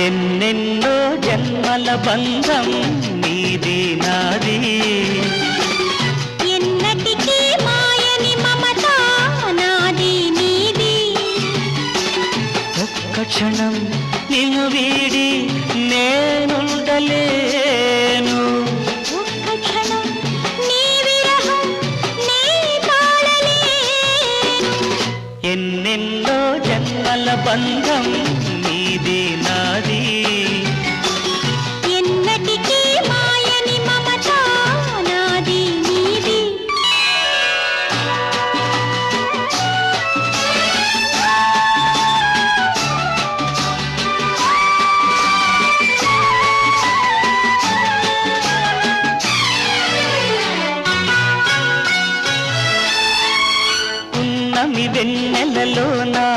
ఎన్నెన్నో జన్మల బంధం నీది నాది, ఎన్నటికీ మాయని మమత నాది నీది. ఒక్క క్షణం నిన్ను వీడి నేనుండలేను, ఒక్క క్షణం నీ విరహం నీ తాళలేను. ఎన్నెన్నో జన్మల బంధం నీది నాది, ఎన్నటికీ మాయని మమత నాది నీది. ఉన్నమి వెన్నెలలోనా